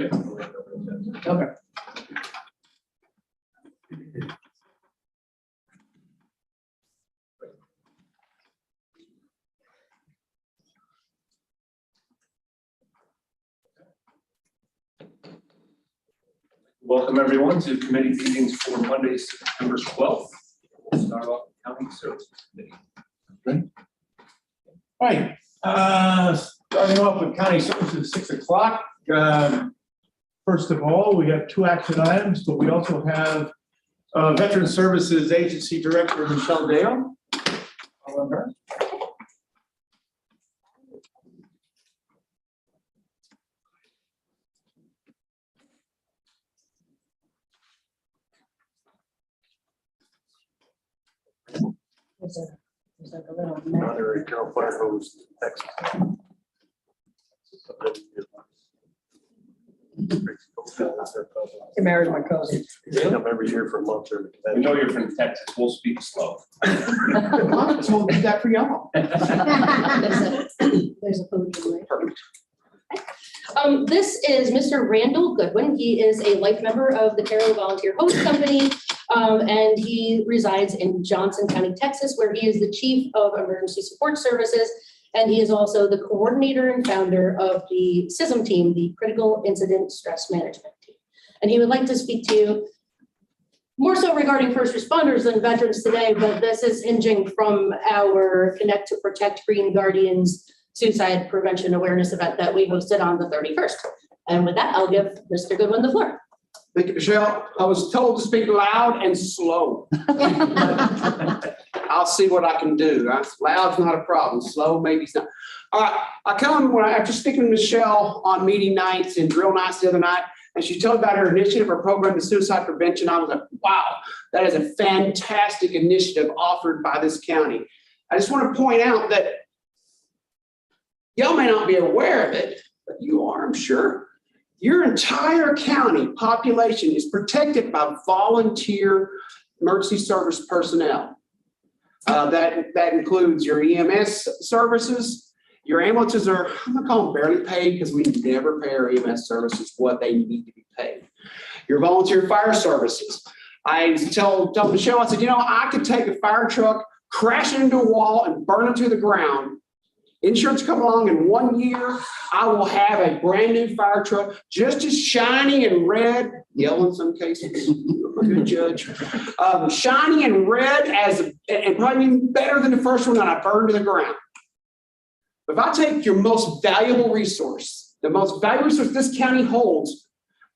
Okay. Welcome everyone to committee meetings for Monday, September 12th. We'll start off with County Services Committee. All right, starting off with county services, 6 o'clock. First of all, we have 2 action items, but we also have Veteran Services Agency Director Michelle Dale. Hello, her. There's like a little Mother Carol Fire Hose, Texas. He married my cousin. They come every year for a month. We know you're from Texas. We'll speak slow. So we'll do that for y'all. There's a food. Perfect. This is Mr. Randall Goodwin. He is a life member of the Terrell Volunteer Host Company, and he resides in Johnson County, Texas, where he is the Chief of Emergency Support Services, and he is also the coordinator and founder of the CISM team, the Critical Incident Stress Management Team. And he would like to speak to you more so regarding first responders than veterans today, but this is hinging from our Connect to Protect Green Guardians suicide prevention awareness event that we hosted on the 31st. And with that, I'll give Mr. Goodwin the floor. Thank you, Michelle. I was told to speak loud and slow. I'll see what I can do. Loud's not a problem. Slow, maybe it's not. All right. I come after speaking to Michelle on meeting nights and drill nights the other night, and she told about her initiative, her program to suicide prevention. I was like, wow, that is a fantastic initiative offered by this county. I just want to point out that y'all may not be aware of it, but you are, I'm sure. Your entire county population is protected by volunteer emergency service personnel. That includes your EMS services. Your ambulances are, I'm gonna call them barely paid because we never pay our EMS services what they need to be paid. Your volunteer fire services. I told Michelle, I said, I could take a fire truck, crash it into a wall and burn it to the ground. Insurance come along in 1 year, I will have a brand new fire truck, just as shiny and red, yellow in some cases, I'm a good judge, shiny and red and probably even better than the first one that I burned to the ground. If I take your most valuable resource, the most valuable resource this county holds,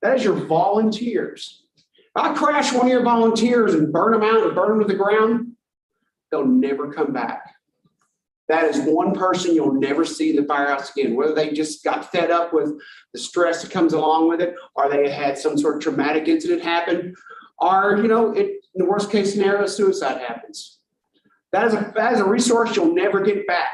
that is your volunteers. If I crash one of your volunteers and burn them out and burn them to the ground, they'll never come back. That is one person you'll never see in the firehouse again, whether they just got fed up with the stress that comes along with it, or they had some sort of traumatic incident happen, or, in the worst case scenario, suicide happens. That is a resource you'll never get back.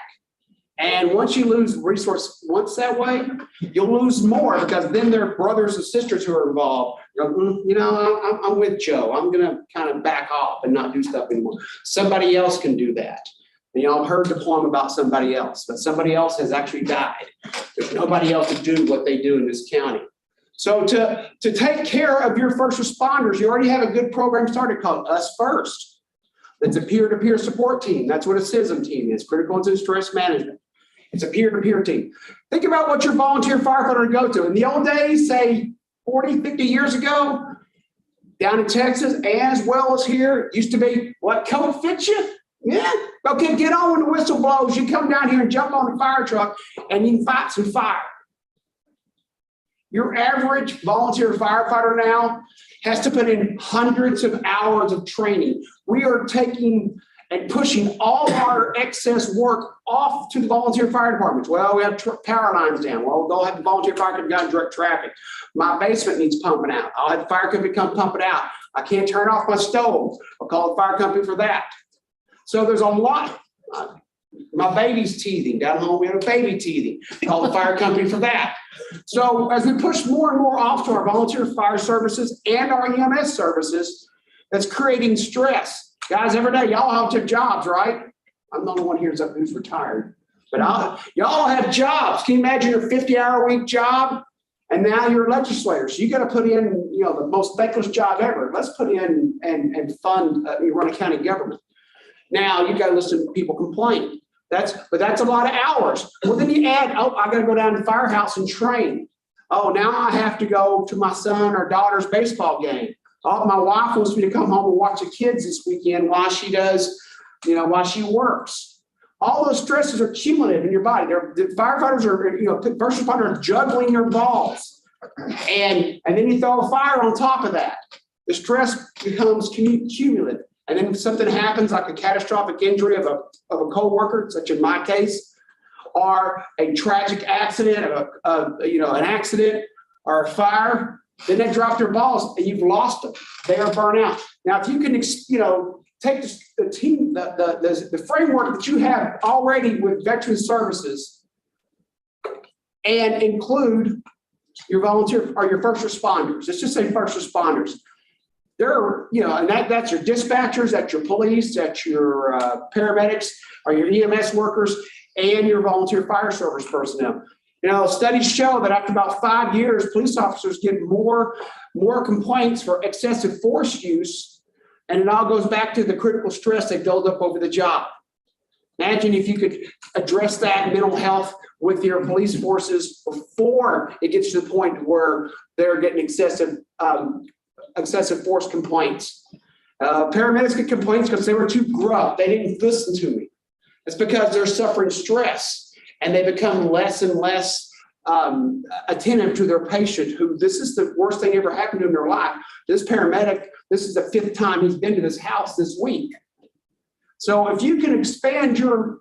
And once you lose resource once that way, you'll lose more because then there are brothers and sisters who are involved. I'm with Joe. I'm going to kind of back off and not do stuff anymore. Somebody else can do that. And y'all heard the poem about somebody else, but somebody else has actually died. There's nobody else to do what they do in this county. So to take care of your first responders, you already have a good program started called Us First. It's a peer-to-peer support team. That's what a CISM team is, Critical Incident Stress Management. It's a peer-to-peer team. Think about what your volunteer firefighter would go to. In the old days, say 40, 50 years ago, down in Texas, as well as here, used to be, what coat fits you? Yeah, okay, get on when the whistle blows. You come down here and jump on the fire truck and you can fight some fire. Your average volunteer firefighter now has to put in hundreds of hours of training. We are taking and pushing all our excess work off to the volunteer fire departments. Well, we have power lines down. Well, they'll have the volunteer fire company go and direct traffic. My basement needs pumping out. I'll have the fire company come pump it out. I can't turn off my stove. I'll call the fire company for that. So there's a lot. My baby's teething. Down home, we have a baby teething. Call the fire company for that. So as we push more and more off to our volunteer fire services and our EMS services, that's creating stress. Guys, every day, y'all have to have jobs, right? I'm the only one here who's retired. But y'all have jobs. Can you imagine your 50-hour-a-week job? And now you're a legislator, so you got to put in, the most thankless job ever. Let's put in and fund, you run a county government. Now you got to listen to people complain. But that's a lot of hours. Well, then you add, I got to go down to the firehouse and train. Oh, now I have to go to my son or daughter's baseball game. Oh, my wife wants me to come home and watch the kids this weekend while she does, while she works. All those stresses are cumulative in your body. The firefighters are, first responders are juggling their balls. And then you throw a fire on top of that. The stress becomes cumulative. And then something happens like a catastrophic injury of a coworker, such in my case, or a tragic accident, an accident or a fire, then they drop their balls and you've lost them. They are burnt out. Now, if you can, take the team, the framework that you have already with veteran services and include your volunteer or your first responders. Let's just say first responders. There are, and that's your dispatchers, that's your police, that's your paramedics, or your EMS workers, and your volunteer fire service personnel. Studies show that after about 5 years, police officers get more complaints for excessive force use, and it all goes back to the critical stress they build up over the job. Imagine if you could address that mental health with your police forces before it gets to the point where they're getting excessive force complaints. Paramedics get complaints because they were too gruff. They didn't listen to me. It's because they're suffering stress and they become less and less attentive to their patient who this is the worst thing ever happened to in their life. This paramedic, this is the 5th time he's been to this house this week. So if you can expand your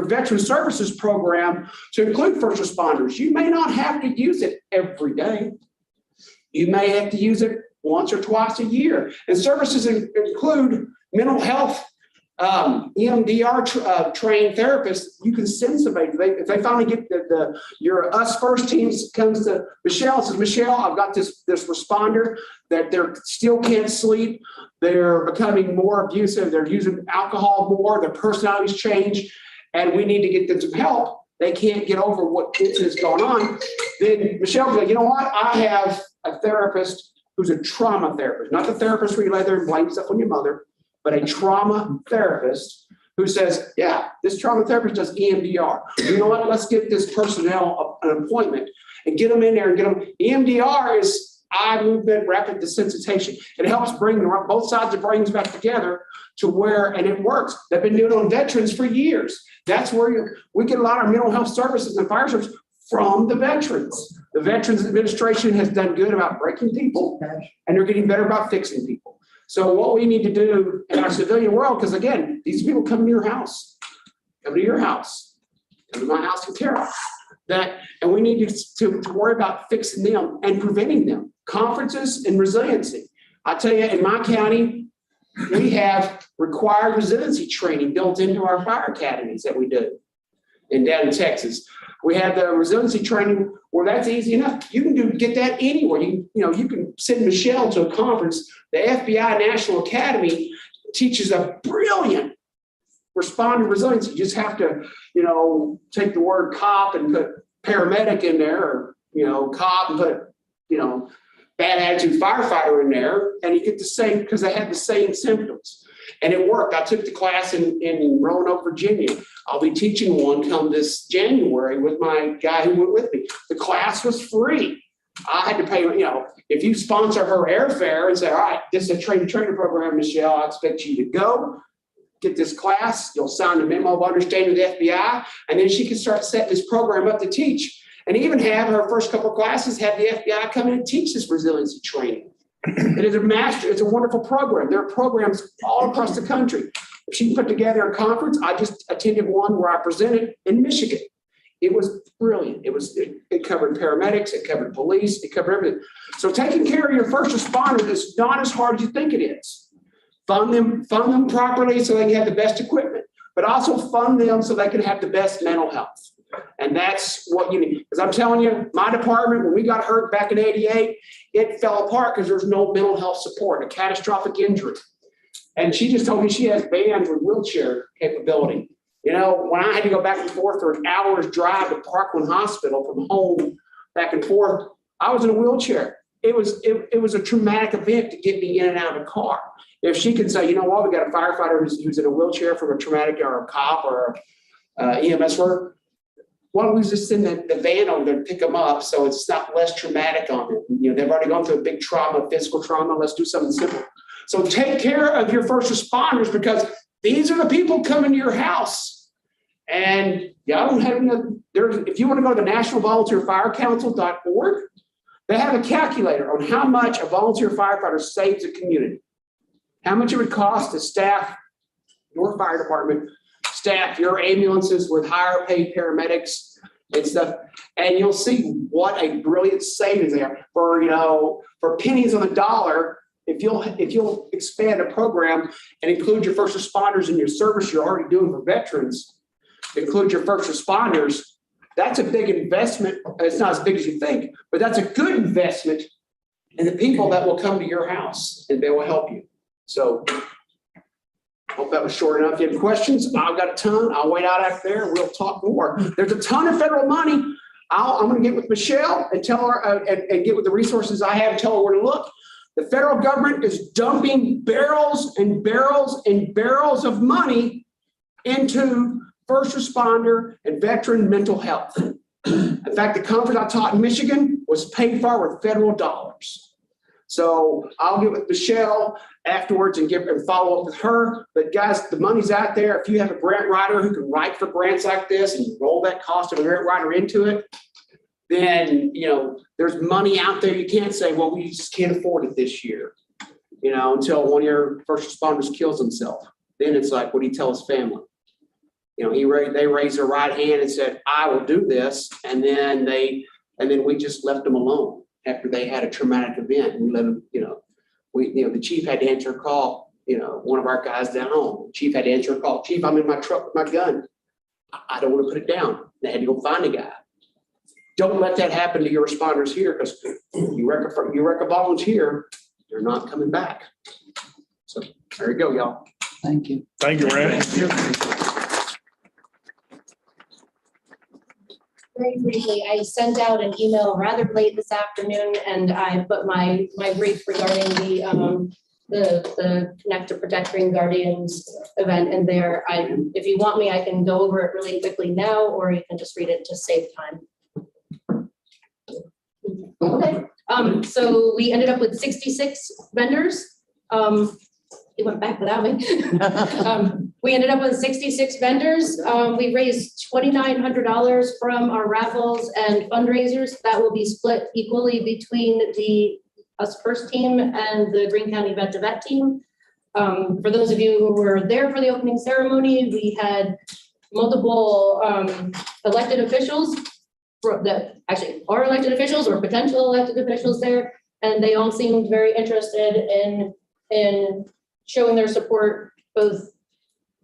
veteran services program to include first responders, you may not have to use it every day. You may have to use it once or twice a year. And services include mental health, EMDR trained therapists. You can send somebody. If they finally get your Us First teams comes to Michelle and says, Michelle, I've got this responder that they still can't sleep. They're becoming more abusive. They're using alcohol more. Their personalities change. And we need to get them some help. They can't get over what is going on. Then Michelle will be like, you know what? I have a therapist who's a trauma therapist, not the therapist where you lay there and blame stuff on your mother, but a trauma therapist who says, yeah, this trauma therapist does EMDR. You know what? Let's get this personnel an appointment and get them in there and get them. EMDR is eye movement rapid desensitization. It helps bring both sides of brains back together to where, and it works. They've been doing it on veterans for years. That's where we get a lot of mental health services and fire services from the veterans. The Veterans Administration has done good about breaking people, and they're getting better about fixing people. So what we need to do in our civilian world, because again, these people come to your house, come to my house and care that, and we need to worry about fixing them and preventing them. Conferences and resiliency. I tell you, in my county, we have required resiliency training built into our fire academies that we do down in Texas. We have the resiliency training where that's easy enough. You can get that anywhere. You can send Michelle to a conference. The FBI National Academy teaches a brilliant responder resiliency. You just have to, take the word cop and put paramedic in there, or, cop and put, bad attitude firefighter in there, and you get the same, because they had the same symptoms. And it worked. I took the class in Roanoke, Virginia. I'll be teaching one come this January with my guy who went with me. The class was free. I had to pay, if you sponsor her airfare and say, all right, this is a trainer program, Michelle, I expect you to go get this class. You'll sign the memo of understanding with the FBI, and then she can start setting this program up to teach. And even have her first couple of classes, have the FBI come in and teach this resiliency training. It is it's a wonderful program. There are programs all across the country. She put together a conference. I just attended one where I presented in Michigan. It was brilliant. It covered paramedics, it covered police, it covered everything. So taking care of your first responders is not as hard as you think it is. Fund them properly so they can have the best equipment, but also fund them so they can have the best mental health. And that's what you need. Because I'm telling you, my department, when we got hurt back in '88, it fell apart because there's no mental health support, a catastrophic injury. And she just told me she has bands with wheelchair capability. When I had to go back and forth for an hour's drive to Parkland Hospital from home back and forth, I was in a wheelchair. It was a traumatic event to get me in and out of a car. If she can say, you know what, we got a firefighter who's in a wheelchair from a traumatic or a cop or EMS worker, why don't we just send the van over there to pick them up so it's not less traumatic on them? You know, they've already gone through a big trauma, physical trauma. Let's do something simple. So take care of your first responders because these are the people coming to your house. And y'all don't have if you want to go to the National Volunteer Fire Council.org, they have a calculator on how much a volunteer firefighter saves a community. How much it would cost to staff your fire department, staff your ambulances with higher paid paramedics and stuff. And you'll see what a brilliant savings there for pennies on the dollar. If you'll expand a program and include your first responders in your service you're already doing for veterans, include your first responders, that's a big investment. It's not as big as you think, but that's a good investment in the people that will come to your house and they will help you. So I hope that was short enough. If you have questions, I've got a ton. I'll wait out after there and we'll talk more. There's a ton of federal money. I'm going to get with Michelle and tell her and get with the resources I have and tell her where to look. The federal government is dumping barrels and barrels and barrels of money into first responder and veteran mental health. In fact, the conference I taught in Michigan was paid for with federal dollars. So I'll get with Michelle afterwards and follow up with her. But guys, the money's out there. If you have a grant writer who can write for grants like this and you roll that cost of a grant writer into it, then, there's money out there. You can't say, well, we just can't afford it this year, until one of your first responders kills himself. Then it's like, what do you tell his family? They raised their right hand and said, I will do this. And then we just left them alone after they had a traumatic event. We let them, the chief had to answer a call, one of our guys down home. The chief had to answer a call. Chief, I'm in my truck with my gun. I don't want to put it down. They had to go find a guy. Don't let that happen to your responders here because you wreck a volunteer, they're not coming back. So there you go, y'all. Thank you. Thank you, Randy. Very briefly, I sent out an email rather late this afternoon and I put my brief regarding the Connect to Protect Green Guardians event in there. If you want me, I can go over it really quickly now, or you can just read it to save time. Okay, so we ended up with 66 vendors. It went back without me. We ended up with 66 vendors. We raised $2,900 from our raffles and fundraisers. That will be split equally between us first team and the Greene County Vet to Vet team. For those of you who were there for the opening ceremony, we had multiple elected officials that actually are elected officials or potential elected officials there, and they all seemed very interested in showing their support both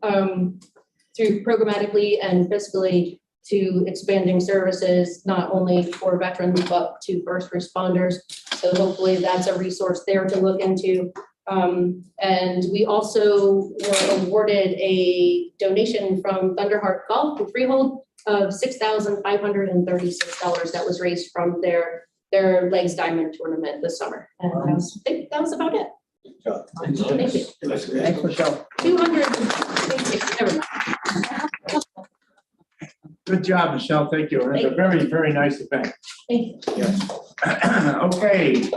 through programmatically and fiscally to expanding services, not only for veterans, but to first responders. So hopefully that's a resource there to look into. And we also were awarded a donation from Thunderheart Golf and Freehold of $6,536 that was raised from their Legs Diamond tournament this summer. And I think that was about it. Thank you. Thanks, Michelle. 200. Never mind. Good job, Michelle. Thank you. It was a very, very nice event. Thank you. Yes. Okay.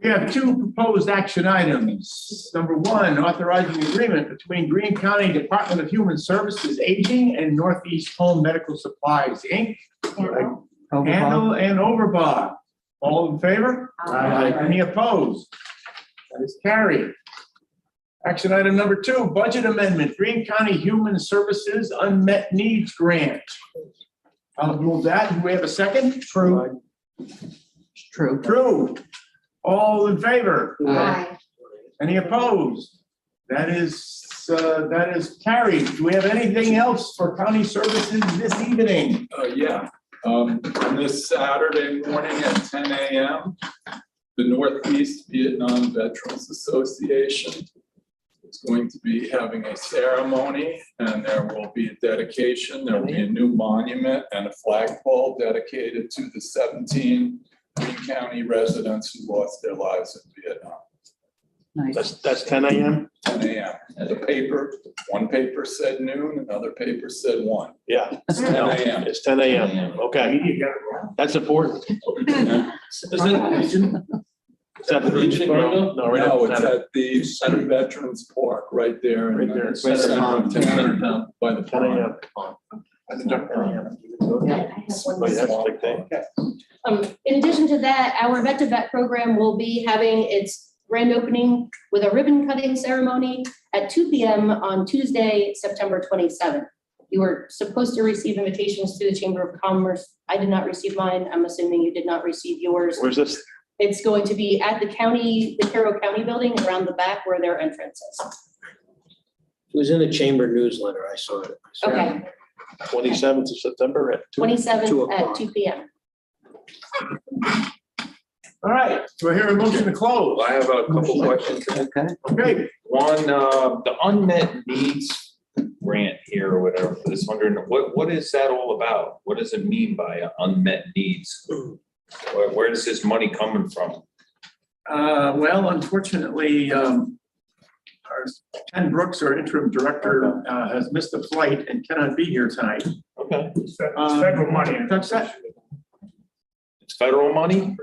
We have two proposed action items. Number one, authorizing agreement between Greene County Department of Human Services, Aging, and Northeast Home Medical Supplies, Inc. Handle and Overbought. All in favor? Aye. Any opposed? That is carried. Action item number two, budget amendment, Greene County Human Services Unmet Needs Grant. I'll move that. Do we have a second? True. True. True. All in favor? Aye. Any opposed? That is carried. Do we have anything else for county services this evening? Yeah. On this Saturday morning at 10 a.m., the Northeast Vietnam Veterans Association is going to be having a ceremony, and there will be a dedication. There will be a new monument and a flagpole dedicated to the 17 Greene County residents who lost their lives in Vietnam. Nice. That's 10 a.m.? 10 a.m. The paper, one paper said noon, another paper said 1. Yeah. It's 10 a.m. It's 10 a.m. Okay. That's important. Is it? Is that the Legion? No, right No, now. it's at the Veterans Park, right there. in Right there. the center of town, by the 10 a.m. pond. I have one Oh, yeah, that's a big thing. In addition to that, our Vet to Vet program will be having its grand opening with a ribbon cutting ceremony at 2 p.m. on Tuesday, September 27th. You were supposed to receive invitations to the Chamber of Commerce. I did not receive mine. I'm assuming you did not receive yours. Where's this? It's going to be at the Carroll County building around the back where their entrance is. It was in the chamber newsletter. I saw it. Okay, 27th of September at 2. 27th at 2 p.m. All right, do I hear a motion to close? I have a couple questions. Okay. Okay, One, the unmet needs grant here or whatever, for this 100, what is that all about? What does it mean by unmet needs? Where is this money coming from? well, unfortunately, our Ken Brooks, our interim director, has missed a flight and cannot be here tonight. Okay, It's federal money. That's that. it's federal money?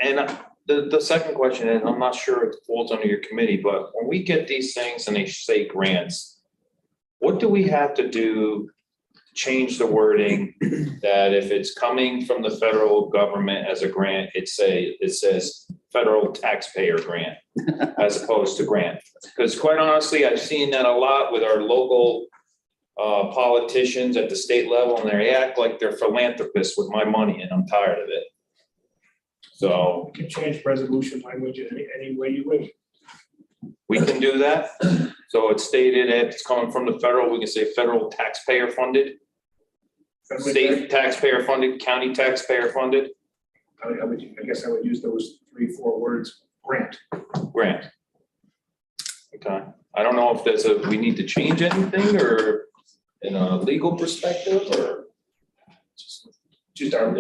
And the second question, and I'm not sure if it falls under your committee, but when we get these things and they say grants, what do we have to do to change the wording that if it's coming from the federal government as a grant, it says federal taxpayer grant as opposed to grant? Because quite honestly, I've seen that a lot with our local politicians at the state level, and they act like they're philanthropists with my money, and I'm tired of it. So You can change resolution language in any way you wish. we can do that. So it's stated that it's coming from the federal, we can say federal taxpayer funded, state taxpayer funded, county taxpayer funded, I guess I would use those 3-4 words, grant. grant. Okay, I don't know if there's we need to change anything or in a legal perspective or. It's our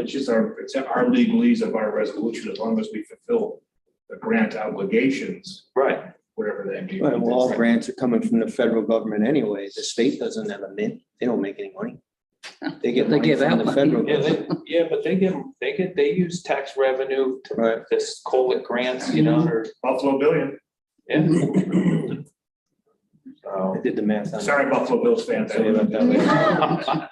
legalese of our resolution, as long as we fulfill the grant obligations, Right, whatever they be. Well, all grants are coming from the federal government anyway. The state doesn't have a mint. They don't make any money. They get They money give from out the money. federal yeah, government. but they use tax revenue to Right. this call it grants, you know, or, Buffalo Billion. yeah. I So, did the math on that. Sorry, Buffalo Bills fans. Sorry about that later.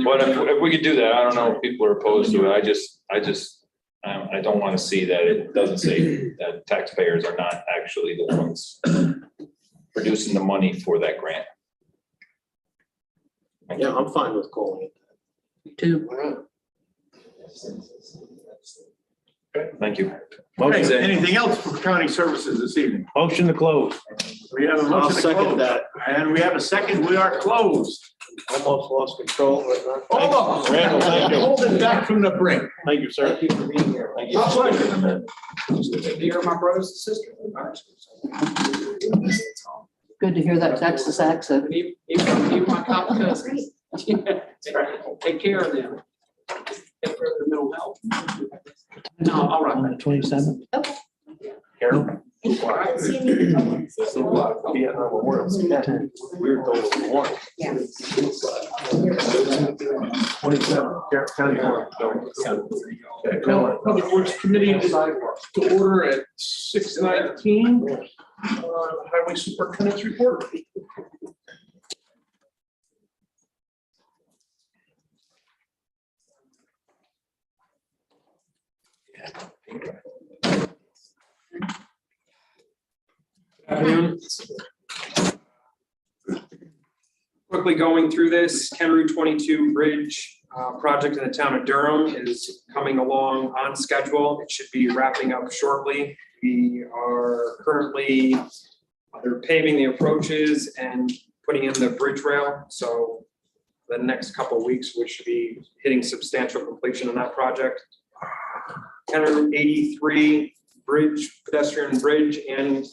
but if we could do that, I don't know if people are opposed to it, I don't want to see that it doesn't say that taxpayers are not actually the ones producing the money for that grant. Yeah, I'm fine with calling it. Two. Thank you. Okay, anything else for county services this evening? Motion to close. We have a I'll motion to second close. that. And we have a second, we are closed. Almost lost control. Hold on, Randall, thank you. hold it back from the brink. Thank you, sir. Thank you for being here. Thank you. My pleasure. Dear my brothers and sisters. Good to hear that Texas accent. Even my cop cousins. Take care of them. Take care of their mental health. No, all right. On the 27th. Carol? All right. See you. Vietnam Memorial. We're told it was 1. Yeah. 27, county board. Okay, call it Public Works Committee to order at 6:19. Highway Superintendent's report. Afternoon. Quickly going through this, Ken Route 22 Bridge project in the town of Durham is coming along on schedule. It should be wrapping up shortly. We are currently, they're paving the approaches and putting in the bridge rail. So the next couple of weeks, we should be hitting substantial completion on that project. Ken Route 83 Bridge, pedestrian bridge and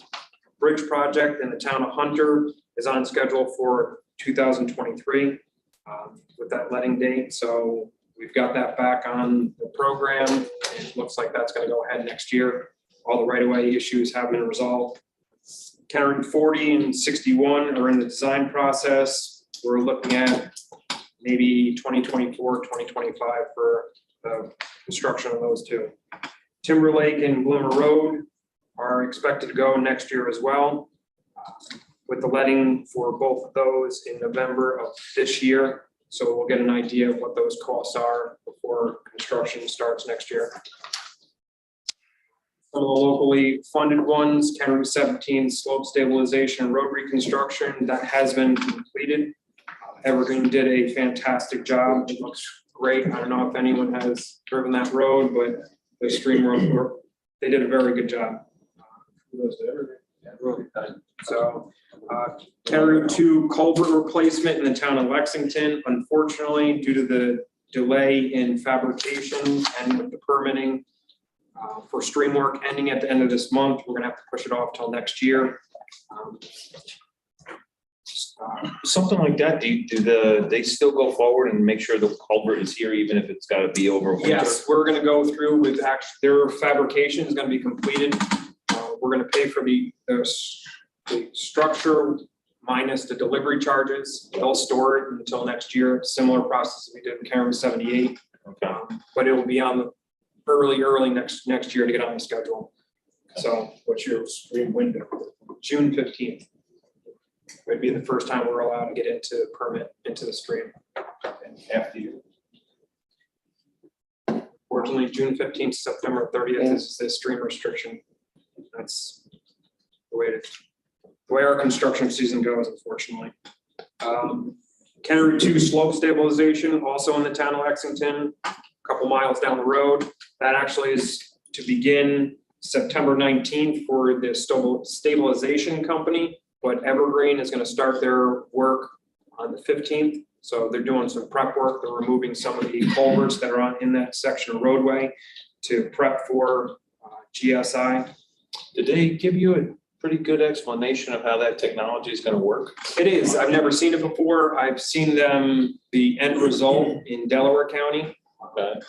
bridge project in the town of Hunter is on schedule for 2023 with that letting date. So We've got that back on the program. It looks like that's gonna go ahead next year. All the right-of-way issues have been resolved. County Route 40 and 61 are in the design process. We're looking at maybe 2024, 2025 for the construction of those two. Timberlake and Bloomer Road are expected to go next year as well, with the letting for both of those in November of this year. So we'll get an idea of what those costs are before construction starts next year. Some of the locally funded ones, County Route 17 slope stabilization and road reconstruction, that has been completed. Evergreen did a fantastic job. It looks great. I don't know if anyone has driven that road, but the stream road, they did a very good job. So, County Route 2 culvert replacement in the town of Lexington, unfortunately, due to the delay in fabrication and with the permitting for stream work ending at the end of this month, we're gonna have to push it off till next year. Something like that, they still go forward and make sure the culvert is here, even if it's gotta be over winter? Yes, we're gonna go through with their fabrication is gonna be completed. We're gonna pay for the structure minus the delivery charges. They'll store it until next year, similar process we did in County Route 78. Okay. But it will be on the early next year to get on the schedule. So What's your stream window? June 15th would be the first time we're allowed to get into permit into the stream. And after you. Fortunately, June 15th, to September 30th is the stream restriction. That's the way our construction season goes, unfortunately. County Route 2 slope stabilization, also in the town of Lexington, a couple miles down the road. That actually is to begin September 19th for the stabilization company, but Evergreen is going to start their work on the 15th. So they're doing some prep work. They're removing some of the culverts that are in that section of roadway to prep for GSI. Did they give you a pretty good explanation of how that technology is gonna work? It is. I've never seen it before. I've seen the end result in Delaware County. Okay.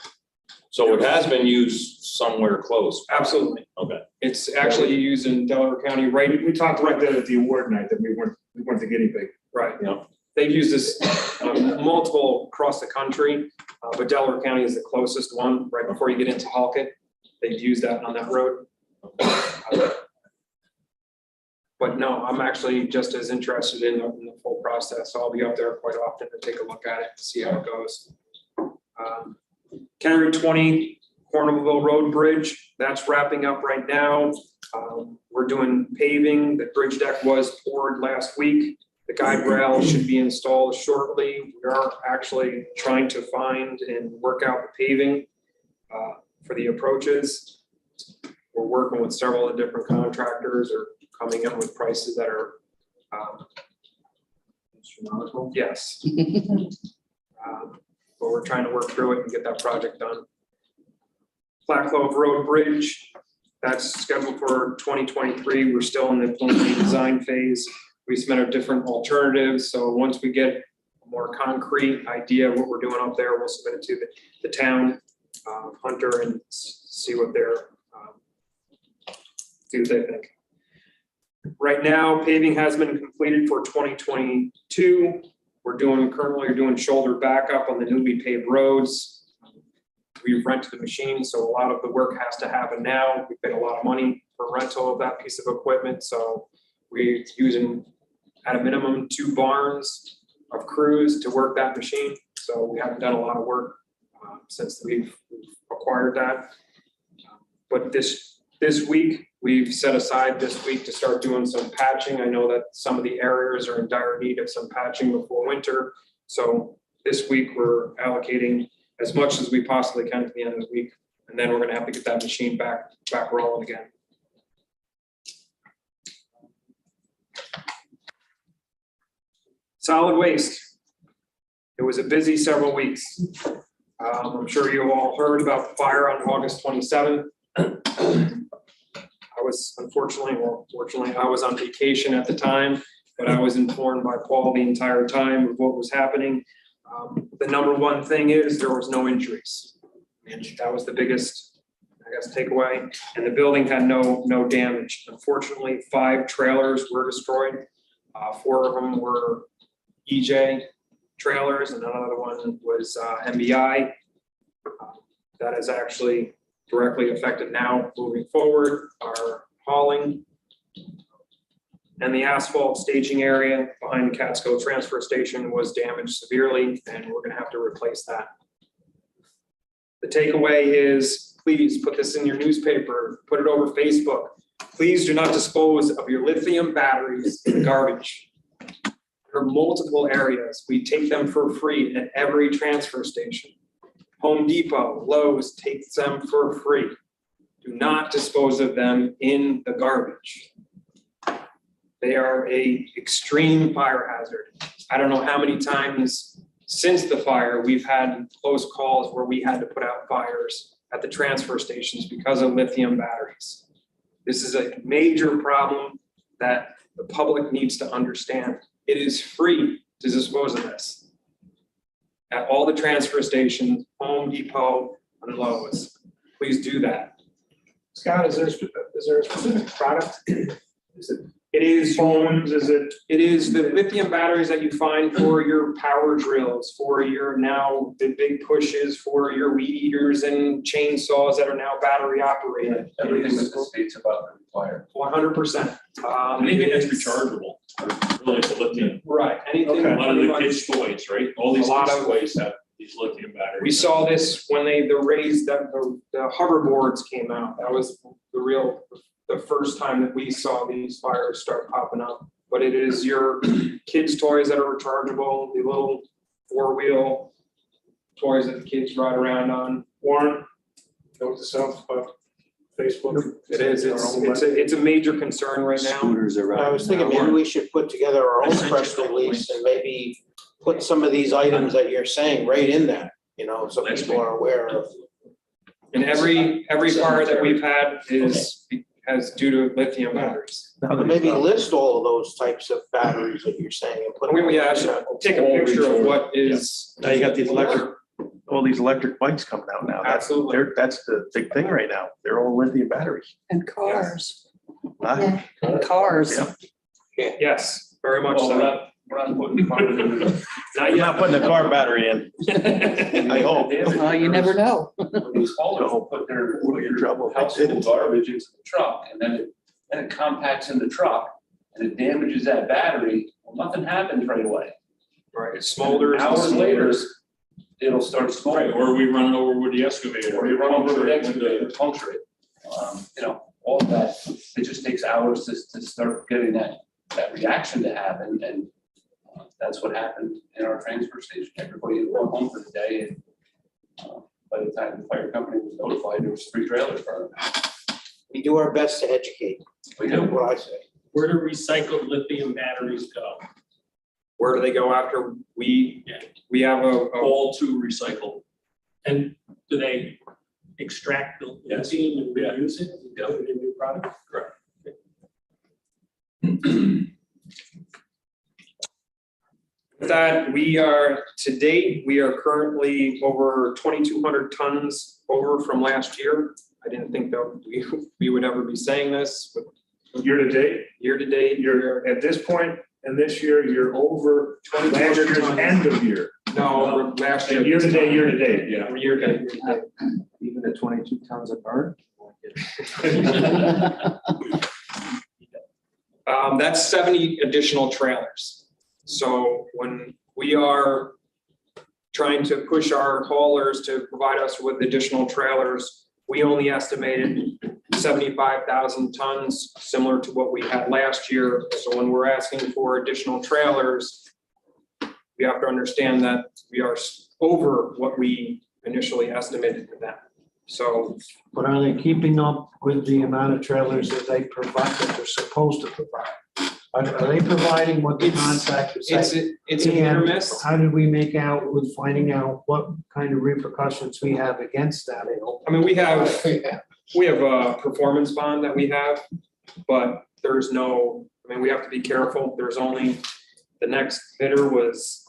So it has been used somewhere close? Absolutely. Okay. It's actually used in Delaware County, right? We talked about that at the award night, that we weren't the guinea pig. Right. Yeah. They've used this multiple across the country, but Delaware County is the closest one, right before you get into Halkett. They've used that on that road. But no, I'm actually just as interested in the full process. So I'll be out there quite often to take a look at it, to see how it goes. County Route 20, Cornwall Road Bridge, that's wrapping up right now. We're doing paving. The bridge deck was poured last week. The guide rail should be installed shortly. We are actually trying to find and work out the paving for the approaches. We're working with several of the different contractors or coming in with prices that are astronomical. Yes. But we're trying to work through it and get that project done. Black Clove Road Bridge, that's scheduled for 2023. We're still in the preliminary design phase. We submitted different alternatives. So once we get a more concrete idea of what we're doing up there, we'll submit it to the town, Hunter, and see what they think. Right now, paving has been completed for 2022. We're currently doing shoulder backup on the newly paved roads. We've rented the machine, so a lot of the work has to happen now. We paid a lot of money for rental of that piece of equipment, so we're using at a minimum 2 barns of crews to work that machine. So we haven't done a lot of work since we've acquired that. But this week, we've set aside this week to start doing some patching. I know that some of the areas are in dire need of some patching before winter. So this week, we're allocating as much as we possibly can to the end of the week. And then we're gonna have to get that machine back rolling again. Solid waste. It was a busy several weeks. I'm sure you all heard about the fire on August 27th. I was fortunately, I was on vacation at the time, but I was informed by Paul the entire time of what was happening. The number one thing is there was no injuries. And that was the biggest, I guess, takeaway. And the building had no damage. Unfortunately, 5 trailers were destroyed. 4 of them were EJ trailers and another one was MBI. That is actually directly affected now moving forward, our hauling. And the asphalt staging area behind the Catskill transfer station was damaged severely, and we're gonna have to replace that. The takeaway is, please put this in your newspaper, put it over Facebook. Please do not dispose of your lithium batteries in garbage. There are multiple areas. We take them for free at every transfer station. Home Depot, Lowe's takes them for free. Do not dispose of them in the garbage. They are an extreme fire hazard. I don't know how many times since the fire, we've had close calls where we had to put out fires at the transfer stations because of lithium batteries. This is a major problem that the public needs to understand. It is free to dispose of this at all the transfer stations, Home Depot and Lowe's. Please do that. Scott, is there a specific product? Is it It is phones, is it? It is the lithium batteries that you find for your power drills, for your now the big pushes, for your weed eaters and chainsaws that are now battery operated. Everything that the state's about to require. 100%. Anything that's rechargeable, really, it's a lithium. Right, anything. Okay. A lot of the kids' toys, right? All these A lot kids' of- toys have these lithium batteries. We saw this when the hoverboards came out. That was the first time that we saw these fires start popping up. But it is your kids' toys that are rechargeable, the little 4-wheel toys that the kids ride around on. Warren, note to self, Facebook. It is, it's a major concern right now. Scooters are I was thinking maybe we should put together our own press release and maybe put some of these items that you're saying right in that, you know, so people are aware of. And every fire that we've had has due to lithium batteries. Maybe list all of those types of batteries that you're saying and put. I should take a picture of what is. Now you got these all these electric bikes coming out now. Absolutely. That's the big thing right now. They're all lithium batteries. And cars, Huh? and cars. Yeah. Yes, very much Well, so. we're not putting cars in the. You're not putting a car battery in. I hope. Well, you never know. These haulers will put their We'll get in trouble if they household didn't. garbage into the truck, and then it compacts in the truck, and it damages that battery. Well, nothing happens right away. Right, it smolders. Hours later, it'll start Right, smoldering. or we run it over with the excavator. Or you run over the excavator, puncture it. All of that, it just takes hours to start getting that reaction to happen, and that's what happened in our transfer station. Everybody had gone home for the day, and by the time the fire company was notified, there was 3 trailers burned. We do our best to educate. We That's do. what I say. Where do recycled lithium batteries go? Where do they go after we have All to recycle. And do they extract the Yes. lithium and Yeah. reuse it and go with a new product? Correct. With that, to date, we are currently over 2,200 tons over from last year. I didn't think that we would ever be saying this, but Year to date, year to date, you're at this point, and this year, you're over 2,200 last year's tons. end of year. No, last year. And year to date, yeah. Year to date. Even the 22 tons of burn? That's 70 additional trailers. So when we are trying to push our haulers to provide us with additional trailers, we only estimated 75,000 tons, similar to what we had last year. So when we're asking for additional trailers, we have to understand that we are over what we initially estimated for that. So But are they keeping up with the amount of trailers that they provide, that they're supposed to provide? Are they providing what the contract is saying? it's a hit or And miss. how did we make out with finding out what kind of repercussions we have against that? I mean, we have a performance bond that we have, but there's no, we have to be careful. There's only, the next bidder was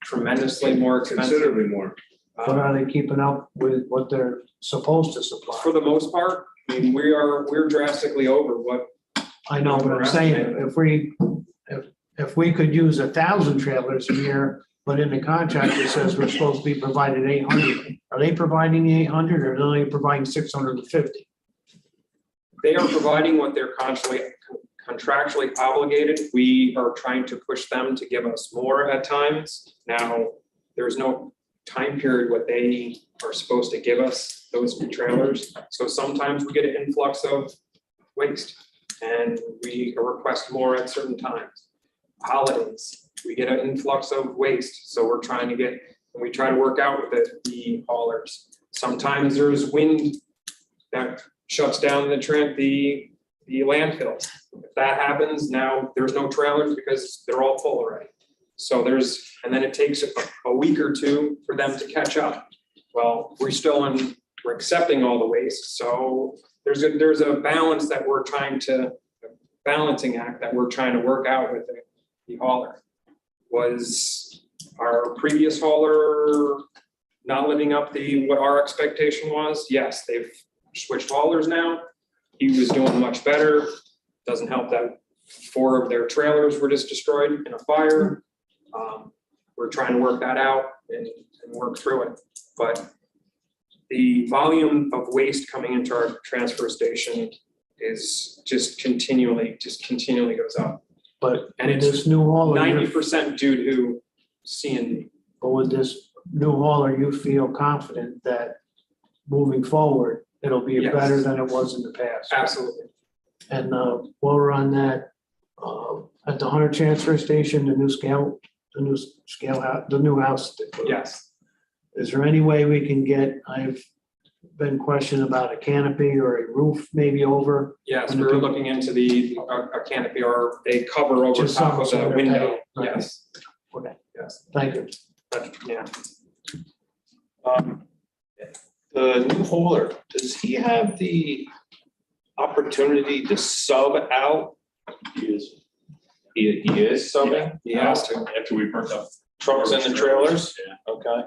tremendously more expensive. Considerably more. But are they keeping up with what they're supposed to supply? For the most part, I mean, we're drastically over what. I know, but I'm saying, if we could use 1,000 trailers a year, but in the contract it says we're supposed to be providing 800, are they providing the 800 or are they providing 650? They are providing what they're contractually obligated. We are trying to push them to give us more at times. Now, there's no time period what they are supposed to give us, those new trailers. So sometimes we get an influx of waste and we request more at certain times. Holidays, we get an influx of waste. So we're trying to get, and we try to work out with the haulers. Sometimes there's wind that shuts down the landfills. If that happens, now there's no trailers because they're all full already. So and then it takes a week or two for them to catch up. Well, we're accepting all the waste. So there's a balance that we're trying to, balancing act that we're trying to work out with the hauler. Was our previous hauler not living up to what our expectation was? Yes, they've switched haulers now. He was doing much better. Doesn't help that 4 of their trailers were just destroyed in a fire. We're trying to work that out and work through it. But the volume of waste coming into our transfer station is just continually goes up. And it's this new hauler, 90% due to C&D. but with this new hauler, you feel confident that moving forward, it'll be Yes. better than it was in the past? Absolutely. And while we're on that, at the Hunter Transfer Station, the new house. they put up, Yes. Is there any way we can get, I've been questioned about a canopy or a roof maybe over? Yes, we were looking into a canopy or a cover over Just top of some the sort of window. pay, right. Yes, Okay, yes. thank you. Yeah. The new hauler, does he have the opportunity to sub out? He is. He is subbing? He has to. After we burnt up. Trucks and the trailers? Yeah. Okay.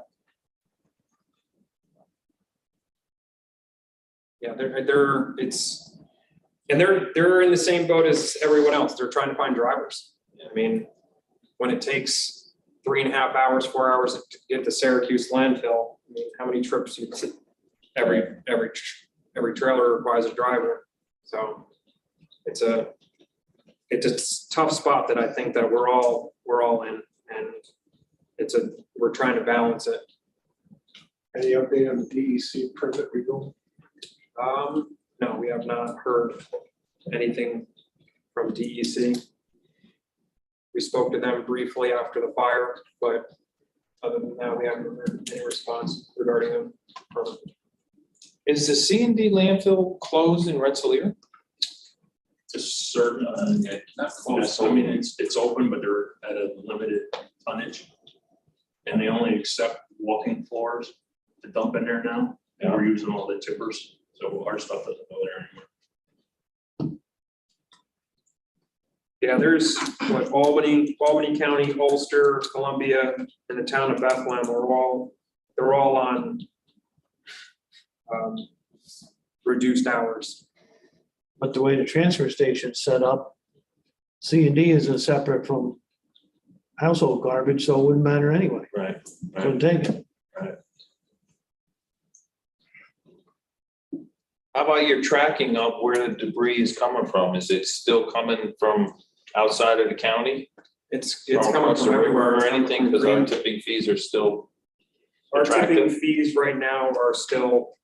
Yeah, they're in the same boat as everyone else. They're trying to find drivers. I mean, when it takes 3.5 hours, 4 hours to get to Syracuse landfill, I mean, how many trips every trailer requires a driver. So it's a tough spot that I think that we're all in, and we're trying to balance it. Any update on the DEC permit renewal? No, we have not heard anything from DEC. We spoke to them briefly after the fire, but other than that, we haven't heard any response regarding them. Is the C&D landfill closed in Rensselaer? To certain, not close, I mean, it's open, but they're at a limited tonnage. And they only accept walking floors to dump in there now, and we're using all the tippers, so our stuff doesn't go there anymore. Yeah, there's what Albany County, Ulster, Columbia, and the town of Bethlehem they're all on reduced hours. But the way the transfer station's set up, C&D isn't separate from household garbage, so it wouldn't matter anyway. Right. Couldn't take it. How about your tracking of where the debris is coming from? Is it still coming from outside of the county? It's coming from everywhere. Or anything, because our tipping fees are still Our tipping attractive? fees right now are still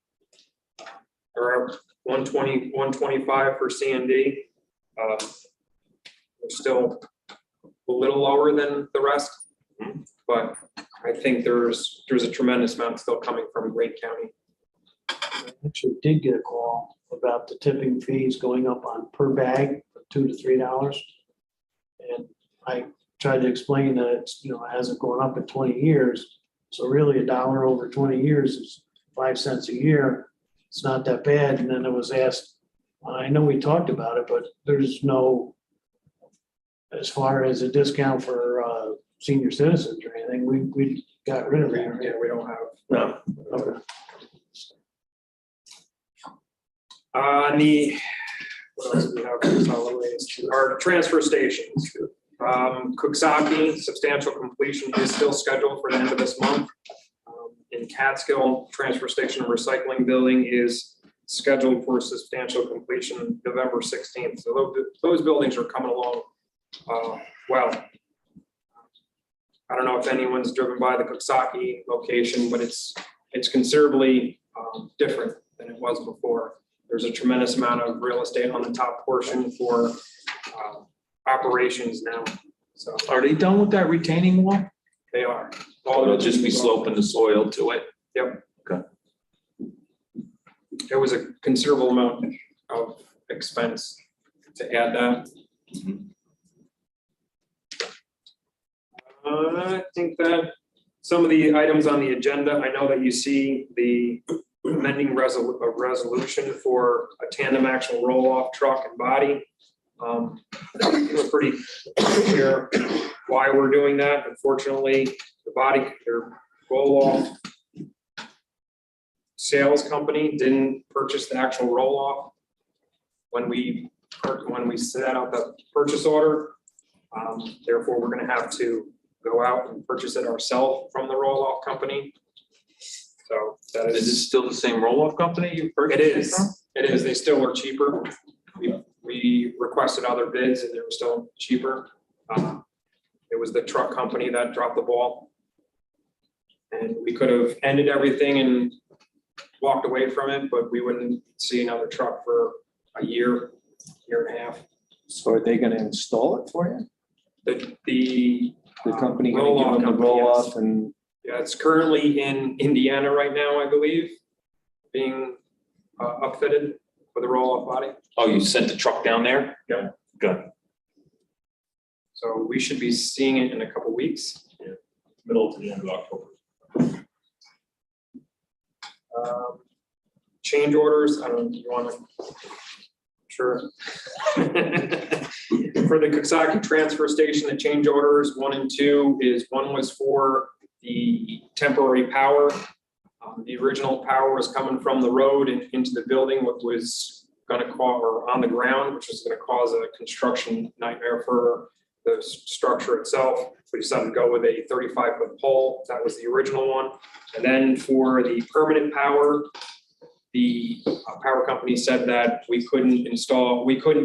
are 120, 125 for C&D. They're still a little lower than the rest, but I think there's a tremendous amount still coming from Greene County. I actually did get a call about the tipping fees going up on per bag, $2 to $3. And I tried to explain that it's, it hasn't gone up in 20 years. So really $1 over 20 years is 5 cents a year. It's not that bad. And then it was asked, I know we talked about it, but there's no, as far as a discount for senior citizens or anything. We got rid of it. Yeah, we don't have. No. Okay. On the, what else do we have for solid waste? Our transfer stations. Cooksaki, substantial completion is still scheduled for the end of this month. In Catskill, transfer station and recycling building is scheduled for substantial completion November 16th. So those buildings are coming along well. I don't know if anyone's driven by the Cooksaki location, but it's considerably different than it was before. There's a tremendous amount of real estate on the top portion for operations now. So Are they done with that retaining wall? they are. Or they'll just be sloping the soil to it? Yep. Okay. There was a considerable amount of expense to add that. I think that some of the items on the agenda, I know that you see the amending resolution for a tandem axle roll-off truck and body. It's pretty clear why we're doing that. Unfortunately, the body, their roll-off sales company didn't purchase the actual roll-off when we set out the purchase order. Therefore, we're gonna have to go out and purchase it ourselves from the roll-off company. So that Is it is, still the same roll-off company you purchased it it from? is, it is, they still are cheaper. We requested other bids and they were still cheaper. It was the truck company that dropped the ball. And we could have ended everything and walked away from it, but we wouldn't see another truck for a year and a half. So are they gonna install it for you? The The company gonna roll-off give them the company, roll yes. off and, Yeah, it's currently in Indiana right now, I believe, being upfitted with a roll-off body. Oh, you sent the truck down there? Yeah. Good. So we should be seeing it in a couple weeks. Middle to the end of October. Change orders, I don't know, you want to? Sure. For the Cooksaki transfer station, the change orders 1 and 2 is, one was for the temporary power. The original power was coming from the road and into the building, what was gonna cause, or on the ground, which was gonna cause a construction nightmare for the structure itself. We decided to go with a 35-foot pole. That was the original one. And then for the permanent power, the power company said that we couldn't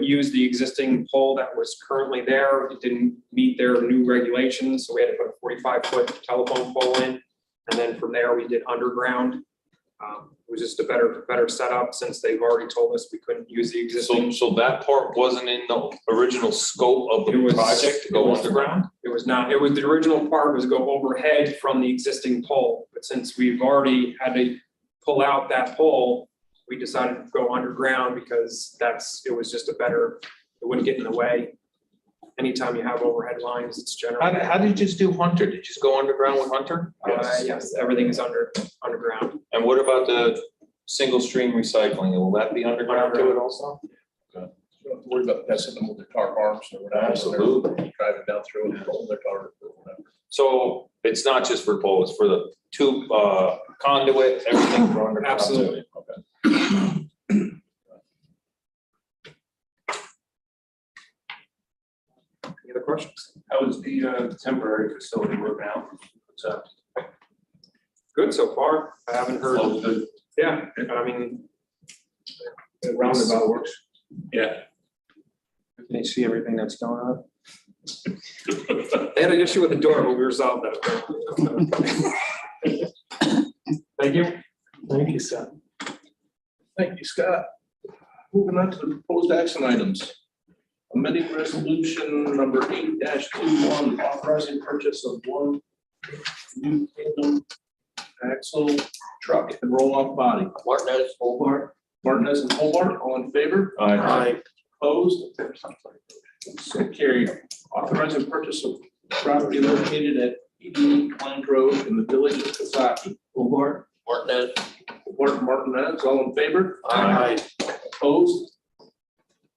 use the existing pole that was currently there. It didn't meet their new regulations, so we had to put a 45-foot telephone pole in. And then from there, we did underground. It was just a better setup since they've already told us we couldn't use the existing. So that part wasn't in the original scope of the project to go underground? It was not. It was, the original part was go overhead from the existing pole. But since we've already had to pull out that pole, we decided to go underground because it was just it wouldn't get in the way. Anytime you have overhead lines, it's generally. How did you just do Hunter? Did you just go underground with Hunter? Yes, everything is underground. And what about the single stream recycling? Will that be underground to it also? You don't have to worry about messing them with their tar arms or whatever. Absolutely. Driving down through and rolling their tar or whatever. So it's not just for pole, it's for the tube, conduit, everything for underground? Absolutely. Okay. Any other questions? How is the temporary facility working out? So, Good so far. I haven't heard. all good. Yeah, I mean. The roundabout works. Yeah. they see everything that's going on. They had an issue with the door, but we resolved that. Thank you. Thank you, Scott. Thank you, Scott. Moving on to the proposed action items. Amending resolution number 8-21, authorizing purchase of one new tandem axle truck and roll-off body. Martinez, Hobart. Martinez and Hobart, all in favor? Aye. Opposed? So carried. Authorizing purchase of property located at 88 Pine Grove in the village of Kasaki. Hobart. Martinez. Hobart, Martinez, all in favor? Aye. Opposed?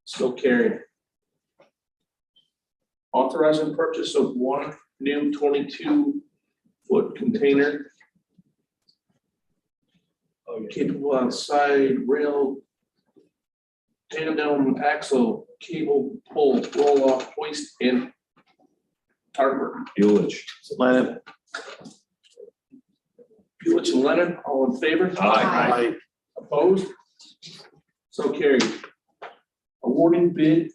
So carried. Authorizing purchase of one new 22-foot container. Capable outside rail, tandem axle, cable pull, roll off, hoist, and hardware. Buelich. Lennon. Buelich and Lennon, all in favor? Aye. Opposed? So carried. Awarding bid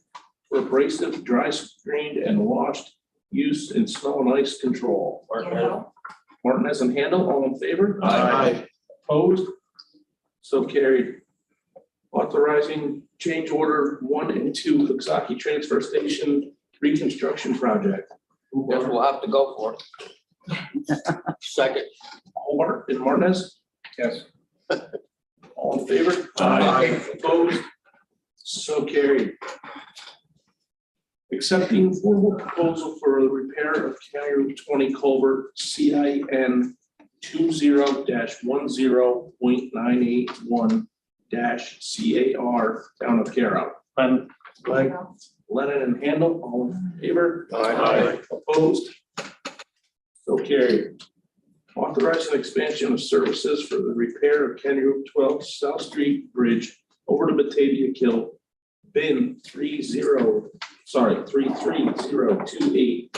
for abrasive, dry screened, and washed use in snow and ice control. Martinez and Handle, all in favor? Aye. Opposed? So carried. Authorizing change order 1 and 2 Coxsackie Transfer Station reconstruction project. Guess we'll have to go for it. Second. Hobart and Martinez? Yes. All in favor? Aye. Opposed? So carried. Accepting formal proposal for the repair of County Route 20 culvert CIN 20-10.981 CAR, Town of Carroll. Lennon. Lennon and Handle, all in favor? Aye. Opposed? So carried. Authorizing expansion of services for the repair of County Route 12 South Street Bridge over to Batavia Kill, bin 33028330,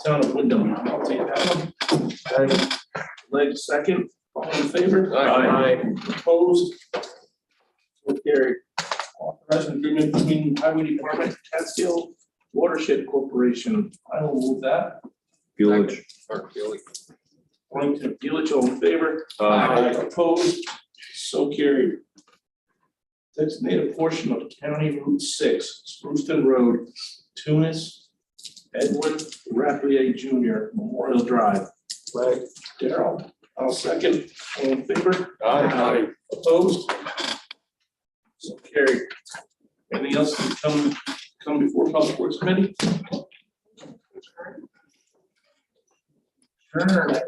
Town of Wyndham. I'll take that one. Leg second, all in favor? Aye. Opposed? So carried. Authorizing agreement between Highway Department, Catskill Watershed Corporation. I will move that. Buelich. Going to Buelich, all in favor? Aye. Opposed? So carried. Designated portion of County Route 6, Spruceton Road, Tunis, Edwin Rapplier Jr., Memorial Drive. Flag. Darrell, I'll second. All in favor? Aye. Opposed? So carried. Anything else to come before Public Works Committee? Turner,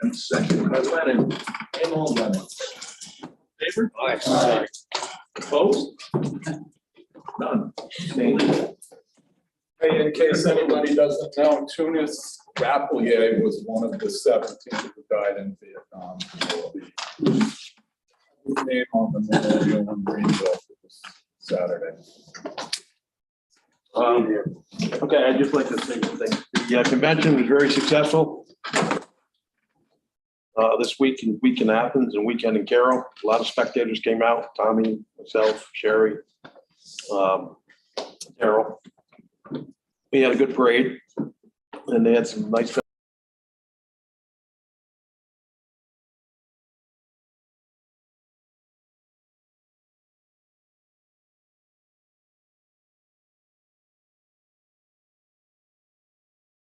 and second by Lennon, and all Lennon. Favor? Aye. Opposed? None. Hey, in case anybody doesn't know, Tunis Rapplier was one of the 17 who died in Vietnam. His name on the memorial in Greenville this Saturday. Okay, I'd just like to say one thing. The convention was very successful. This week in Athens and weekend in Carroll. A lot of spectators came out, Tommy, myself, Sherry, Carol. We had a good parade and they had some nice